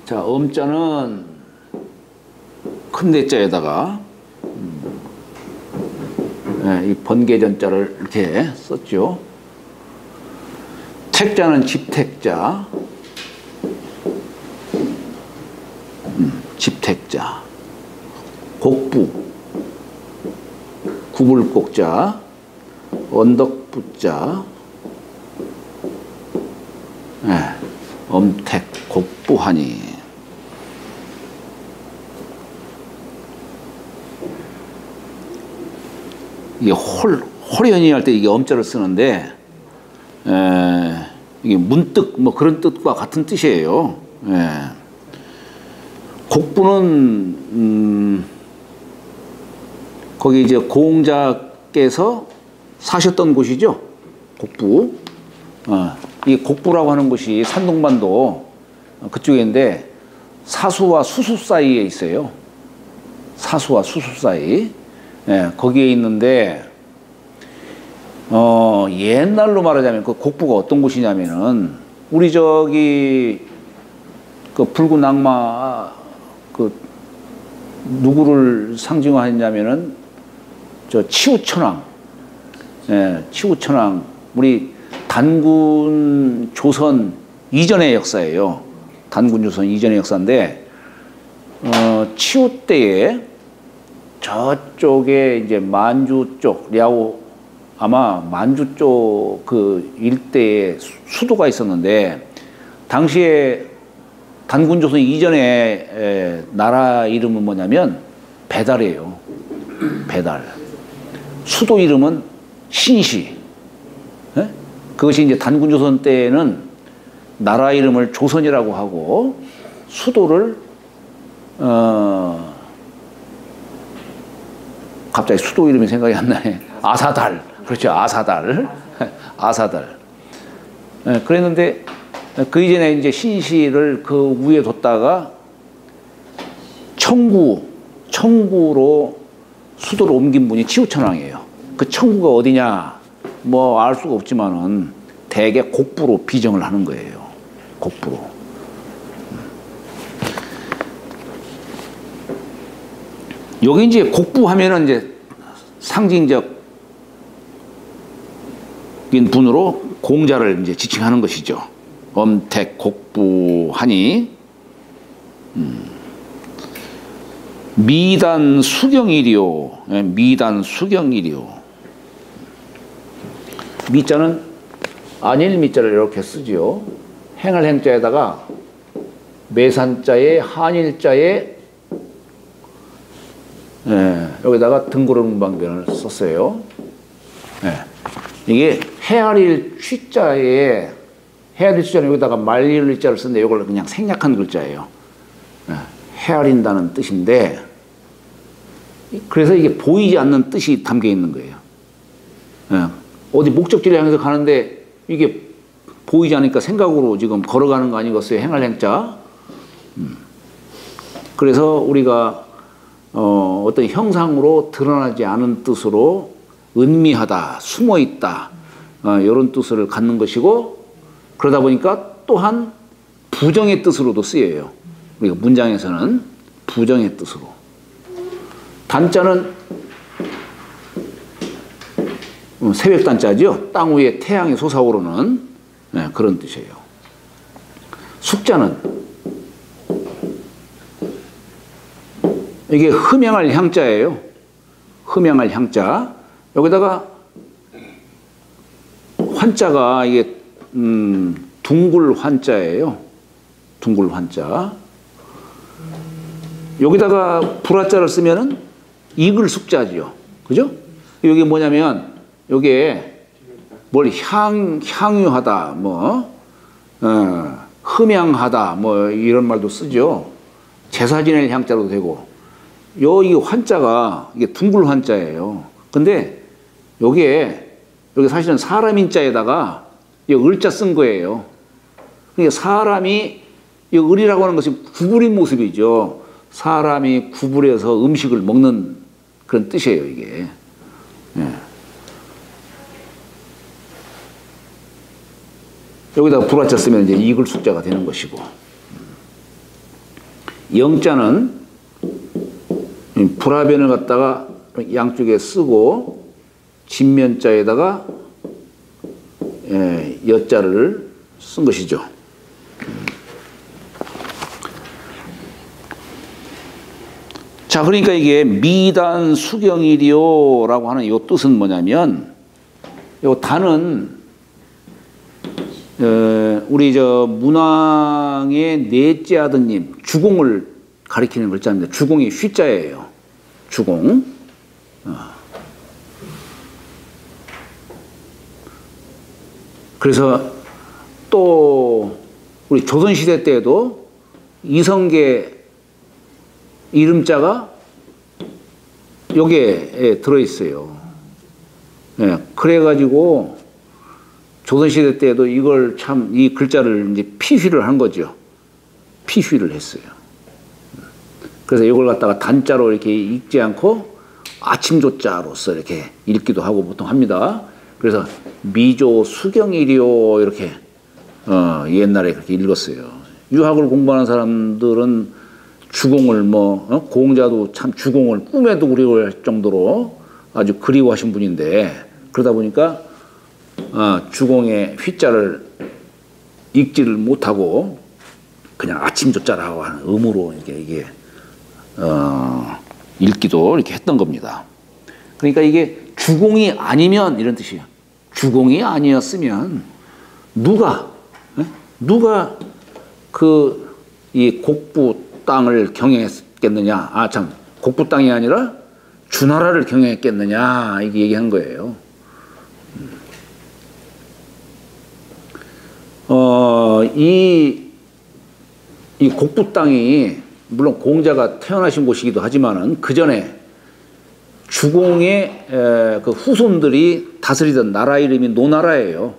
자, 엄자는 큰 대자에다가 이 번개전자를 이렇게 썼죠. 택자는 집택자, 집택자, 곡부, 구불곡자, 언덕부자, 엄택, 곡부하니. 이게 홀연히 할 때 이게 엄자를 쓰는데, 이게 문득 뭐 그런 뜻과 같은 뜻이에요. 곡부는, 거기 이제 공자께서 사셨던 곳이죠. 곡부. 이 곡부라고 하는 곳이 산동반도 그쪽인데 사수와 수수 사이에 있어요. 사수와 수수 사이. 거기에 있는데, 옛날로 말하자면 그 곡부가 어떤 곳이냐면은, 우리 저기, 그 붉은 악마, 그, 누구를 상징하냐면은, 저 치우천왕. 치우천왕. 우리 단군 조선 이전의 역사예요. 단군 조선 이전의 역사인데, 치우 때에 저쪽에 이제 만주 쪽, 랴오, 아마 만주 쪽 그 일대에 수도가 있었는데, 당시에 단군 조선 이전에 나라 이름은 뭐냐면 배달이에요. 배달. 수도 이름은 신시. 그것이 이제 단군 조선 때에는 나라 이름을 조선이라고 하고, 수도를 갑자기 수도 이름이 생각이 안 나네. 아사달. 그렇죠. 아사달. 아사달. 그랬는데, 그 이전에 이제 신시를 그 위에 뒀다가 청구로 수도를 옮긴 분이 치우천왕이에요. 그 청구가 어디냐, 뭐 알 수가 없지만은 대개 곡부로 비정을 하는 거예요. 곡부로. 여기 이제 곡부 하면은 이제 상징적인 분으로 공자를 이제 지칭하는 것이죠. 엄택 곡부하니. 미단 수경이리요. 미단 수경이리요. 미자는 안일 미자를 이렇게 쓰지요. 행할 행자에다가 매산자에 한일자에 여기다가 등고름방변을 썼어요. 이게 헤아릴 취자에, 헤아릴 취자는 여기다가 말릴 자를 쓰는데 이걸 그냥 생략한 글자예요. 헤아린다는 뜻인데, 그래서 이게 보이지 않는 뜻이 담겨 있는 거예요. 어디 목적지를 향해서 가는데 이게 보이지 않으니까 생각으로 지금 걸어가는 거 아니겠어요? 행할 행자. 그래서 우리가 어떤 형상으로 드러나지 않은 뜻으로 은미하다, 숨어있다, 이런 뜻을 갖는 것이고, 그러다 보니까 또한 부정의 뜻으로도 쓰여요. 우리가 문장에서는 부정의 뜻으로. 단자는 새벽단자죠. 땅 위에 태양이 솟아오르는 그런 뜻이에요. 숙자는 이게 흠양할 향자예요. 흠양할 향자. 여기다가 환자가 이게 둥글 환자예요. 둥글 환자. 여기다가 불화자를 쓰면은 이글 숙자지요. 그죠? 여기 뭐냐면, 여기에 뭘 향유하다, 뭐, 흠양하다, 뭐, 이런 말도 쓰죠. 제사 지낼 향자로도 되고. 이 환자가, 이게 둥글 환자예요. 근데 여기 사실은 사람인 자에다가 이 을자 쓴 거예요. 그러니까 사람이, 이 을이라고 하는 것이 구부린 모습이죠. 사람이 구부려서 음식을 먹는 그런 뜻이에요, 이게. 여기다가 불화자 쓰면 이제 이글 숙자가 되는 것이고. 영자는 불화변을 갖다가 양쪽에 쓰고 진면자에다가 여자를 쓴 것이죠. 자, 그러니까 이게 미단 수경이리요라고 하는 이 뜻은 뭐냐면, 요 단은 우리 저 문왕의 넷째 아드님 주공을 가리키는 글자입니다. 주공이 휘자예요. 주공. 그래서 또 우리 조선시대 때에도 이성계 이름자가 여기에 들어있어요. 예, 그래가지고 조선시대 때에도 이걸 참, 이 글자를 이제 피휘를 한 거죠. 피휘를 했어요. 그래서 이걸 갖다가 단자로 이렇게 읽지 않고 아침조자로서 이렇게 읽기도 하고 보통 합니다. 그래서 미조 수경이리요 이렇게 옛날에 그렇게 읽었어요. 유학을 공부하는 사람들은 주공을 공자도 참 주공을 꿈에도 그리워할 정도로 아주 그리워하신 분인데, 그러다 보니까 주공의 휘자를 읽지를 못하고 그냥 아침조자라고 하는 의무로 이게 읽기도 이렇게 했던 겁니다. 그러니까 이게 주공이 아니면 이런 뜻이에요. 주공이 아니었으면 누가 이 곡부 땅을 경영했겠느냐? 곡부 땅이 아니라 주나라를 경영했겠느냐? 이게 얘기한 거예요. 이 곡부 땅이 물론 공자가 태어나신 곳이기도 하지만은 그 전에 주공의 그 후손들이 다스리던 나라 이름이 노나라예요.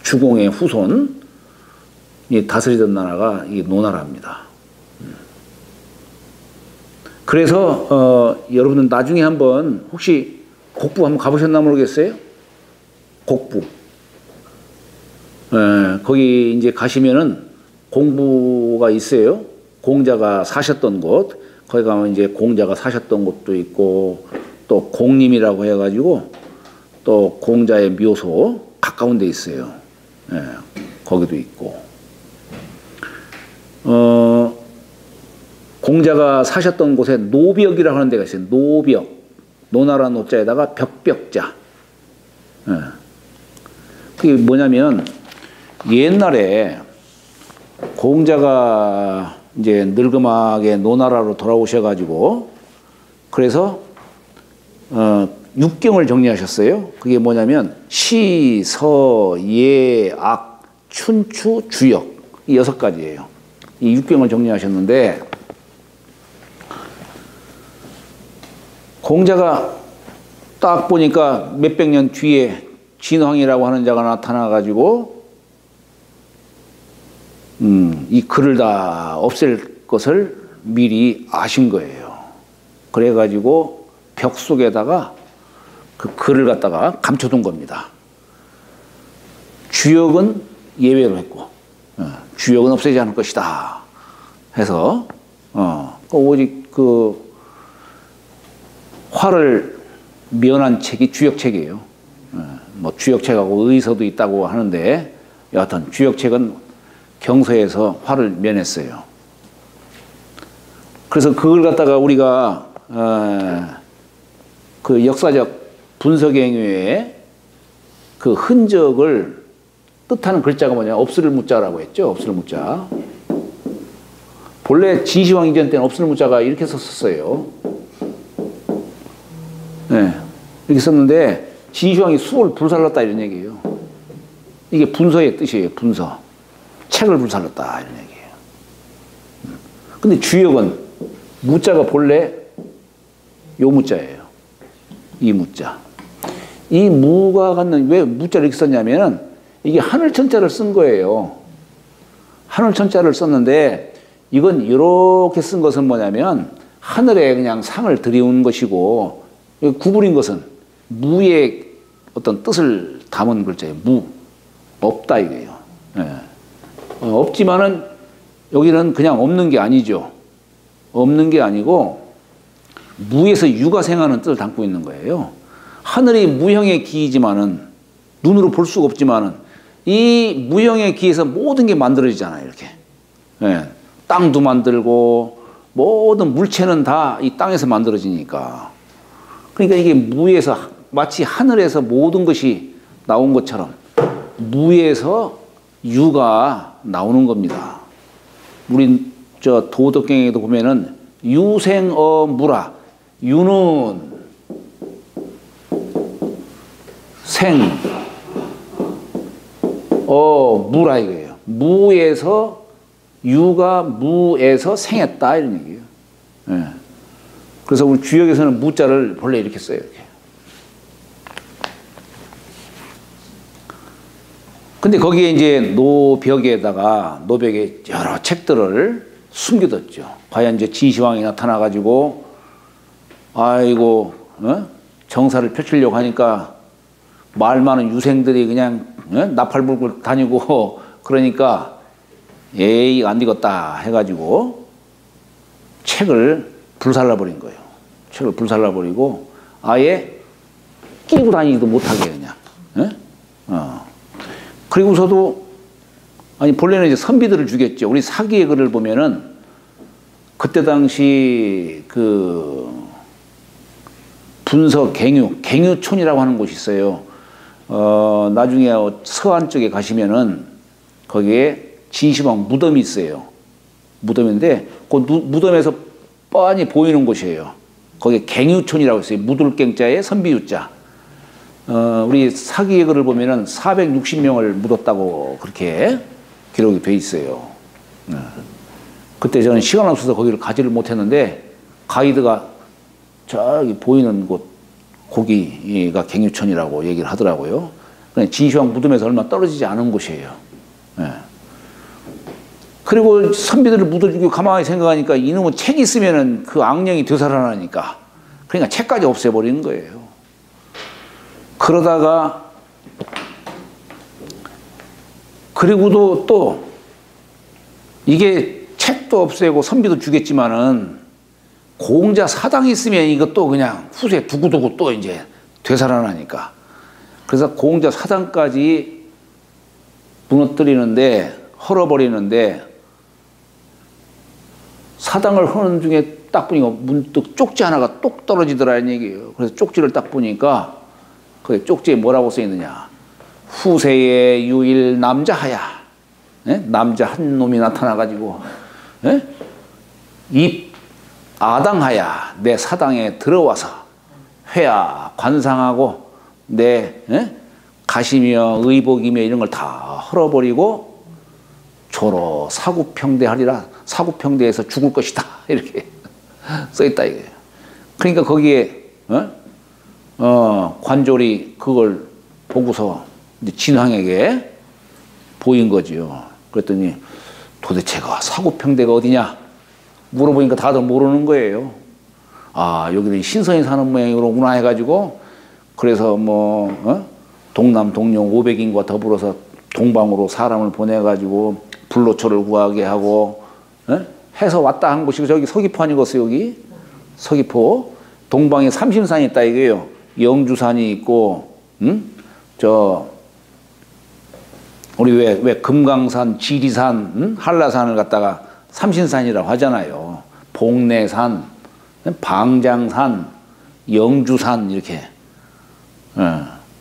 주공의 후손이 다스리던 나라가 이 노나라입니다. 그래서 여러분들 나중에 한번 혹시 곡부 한번 가보셨나 모르겠어요? 곡부. 거기 이제 가시면은 공부가 있어요. 공자가 사셨던 곳. 거기 가면 이제 공자가 사셨던 곳도 있고, 또 공림이라고 해가지고 또 공자의 묘소 가까운 데 있어요. 거기도 있고. 공자가 사셨던 곳에 노벽이라고 하는 데가 있어요. 노벽. 노나라 노자에다가 벽벽자. 그게 뭐냐면, 옛날에 공자가 이제 늙음하게 노나라로 돌아오셔가지고, 그래서 육경을 정리하셨어요. 그게 뭐냐면 시, 서, 예, 악, 춘추, 주역, 이 6가지예요. 이 육경을 정리하셨는데, 공자가 딱 보니까 몇백 년 뒤에 진황이라고 하는 자가 나타나가지고 이 글을 다 없앨 것을 미리 아신 거예요. 그래가지고 벽 속에다가 그 글을 갖다가 감춰둔 겁니다. 주역은 예외로 했고, 주역은 없애지 않을 것이다 해서 오직 그 화를 면한 책이 주역책이에요. 뭐 주역책하고 의서도 있다고 하는데, 여하튼 주역책은 경서에서 화를 면했어요. 그래서 그걸 갖다가 우리가 그 역사적 분석행위의 그 흔적을 뜻하는 글자가 뭐냐, 없을 무자라고 했죠. 없을 무자. 본래 진시황 이전 때는 없을 무자가 이렇게 썼었어요. 이렇게 썼는데 진시황이 수를 불살랐다 이런 얘기예요. 이게 분서의 뜻이에요. 분서. 책을 불살랐다 이런 얘기예요. 근데 주역은 무자가 본래 요 무자예요. 이 무자. 이 무가 갖는, 왜 무자를 이렇게 썼냐면은 이게 하늘천자를 쓴 거예요. 하늘천자를 썼는데, 이건 이렇게 쓴 것은 뭐냐면 하늘에 그냥 상을 들이운 것이고, 구부린 것은 무의 어떤 뜻을 담은 글자예요. 무. 없다 이거예요. 없지만은 여기는 그냥 없는 게 아니죠. 없는 게 아니고 무에서 유가 생하는 뜻을 담고 있는 거예요. 하늘이 무형의 기이지만은 눈으로 볼 수가 없지만은 이 무형의 기에서 모든 게 만들어지잖아요. 이렇게. 예, 땅도 만들고 모든 물체는 다 이 땅에서 만들어지니까. 그러니까 이게 무에서 마치 하늘에서 모든 것이 나온 것처럼 무에서 유가 나오는 겁니다. 우리 저 도덕경에도 보면은 유생어무라. 유는 생, 무라 이거예요. 무에서 유가 무에서 생했다 이런 얘기예요. 예. 그래서 우리 주역에서는 무자를 본래 이렇게 써요. 이렇게. 근데 거기에 이제 노벽에 여러 책들을 숨겨뒀죠. 과연 이제 진시황이 나타나가지고 아이고 정사를 펼치려고 하니까 말 많은 유생들이 그냥 나팔 불고 다니고 그러니까 에이 안 되겠다 해가지고 책을 불살라버린 거예요. 책을 불살라버리고 아예 끼고 다니지도 못하게 그냥. 그리고서도 아니 본래는 이제 선비들을 죽였죠. 우리 사기의 글을 보면은 그때 당시 그 분서 갱유촌이라고 하는 곳이 있어요. 나중에 서안 쪽에 가시면은 거기에 진시황 무덤이 있어요. 무덤인데 그 무덤에서 뻔히 보이는 곳이에요. 거기에 갱유촌이라고 있어요. 묻을갱자에 선비유자. 우리 사기의 글을 보면은 460명을 묻었다고 그렇게 기록이 돼 있어요. 그때 저는 시간 없어서 거기를 가지를 못했는데 가이드가 저기 보이는 곳 거기가 갱유촌이라고 얘기를 하더라고요. 진시황 무덤에서 얼마 떨어지지 않은 곳이에요. 그리고 선비들을 묻어주고 가만히 생각하니까 이놈은 책이 있으면은 그 악령이 되살아나니까 그러니까 책까지 없애버리는 거예요. 그러다가 그리고도 또 이게 책도 없애고 선비도 주겠지만은 공자 사당이 있으면 이것도 그냥 후세 두고두고 또 이제 되살아나니까 그래서 공자 사당까지 무너뜨리는데 헐어버리는데 사당을 하는 중에 딱 보니까 문득 쪽지 하나가 똑 떨어지더라는 얘기예요. 그래서 쪽지를 딱 보니까 그 쪽지에 뭐라고 써 있느냐. 후세의 유일 남자하야. 남자 한 놈이 나타나가지고 입 아당하야 내 사당에 들어와서 회야 관상하고 내 가시며 의복이며 이런 걸 다 헐어버리고 조로 사구평대하리라. 사구평대에서 죽을 것이다. 이렇게 써있다 이거예요. 그러니까 거기에 관졸이 그걸 보고서 이제 진황에게 보인 거지요. 그랬더니 도대체가 사구평대가 어디냐? 물어보니까 다들 모르는 거예요. 아, 여기는 신선이 사는 모양이로구나 해가지고 그래서 뭐 동남 동룡 500인과 더불어서 동방으로 사람을 보내가지고 불로초를 구하게 하고 해서 왔다 한 곳이 저기 서귀포 아니겠어요? 여기 서귀포 동방에 삼심산이 있다 이거예요. 영주산이 있고 저 우리 왜 금강산, 지리산, 한라산을 갖다가 삼신산이라고 하잖아요. 봉내산, 방장산, 영주산 이렇게.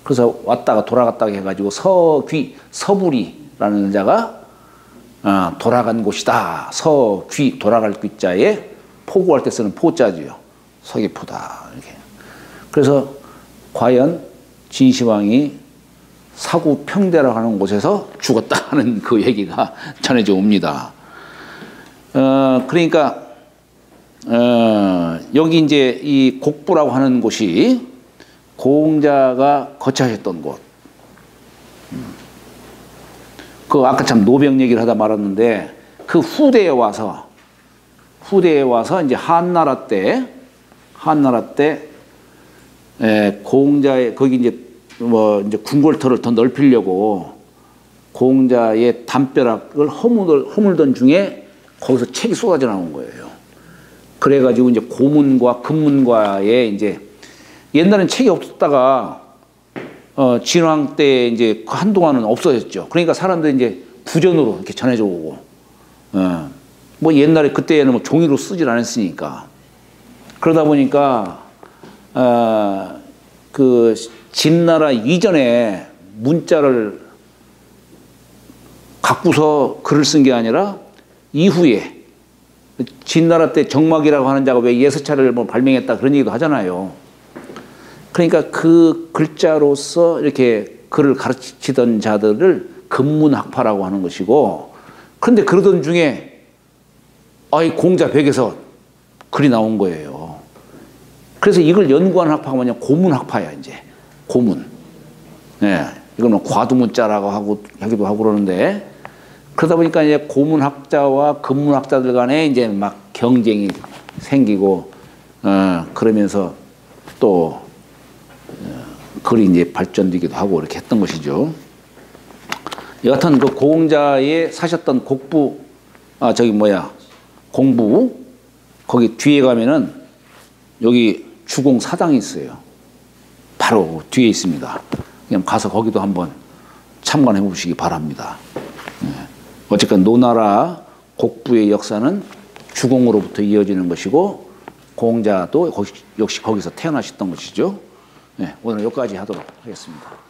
그래서 왔다가 돌아갔다가 해가지고 서부리라는 자가 돌아간 곳이다. 서귀 돌아갈 귀자에 포구할 때 쓰는 포자지요. 서귀포다 이렇게. 그래서 과연 진시황이 사구평대라고 하는 곳에서 죽었다 하는 그 얘기가 전해져 옵니다. 그러니까 여기 이제 이 곡부라고 하는 곳이 공자가 거처하셨던 곳. 그 아까 참 노병 얘기를 하다 말았는데 그 후대에 와서 이제 한나라 때 공자의 거기 이제 뭐 이제 궁궐터를 더 넓히려고 공자의 담벼락을 허물던 중에 거기서 책이 쏟아져 나온 거예요. 그래가지고 이제 고문과 금문과의 이제 옛날엔 책이 없었다가 진왕 때 이제 한동안은 없어졌죠. 그러니까 사람들이 이제 부전으로 이렇게 전해져 오고, 뭐 옛날에 그때는 뭐 종이로 쓰질 않았으니까. 그러다 보니까 그 진나라 이전에 문자를 갖고서 글을 쓴 게 아니라 이후에 진나라 때 정막이라고 하는 자가 왜 예서차를 뭐 발명했다 그런 얘기도 하잖아요. 그러니까 그 글자로서 이렇게 글을 가르치던 자들을 금문학파라고 하는 것이고, 그런데 그러던 중에 공자백에서 글이 나온 거예요. 그래서 이걸 연구하는 학파가 뭐냐, 고문학파야. 이제 고문. 예, 이거는 과두문자라고 하기도 하고 그러는데, 그러다 보니까 이제 고문학자와 금문학자들 간에 이제 막 경쟁이 생기고, 그러면서 또 글이 이제 발전되기도 하고 이렇게 했던 것이죠. 여하튼 그 고공자의 사셨던 공부, 거기 뒤에 가면은 여기 주공 사당이 있어요. 바로 뒤에 있습니다. 그냥 가서 거기도 한번 참관해 보시기 바랍니다. 어쨌건 노나라 곡부의 역사는 주공으로부터 이어지는 것이고, 공자도 역시 거기서 태어나셨던 것이죠. 오늘 여기까지 하도록 하겠습니다.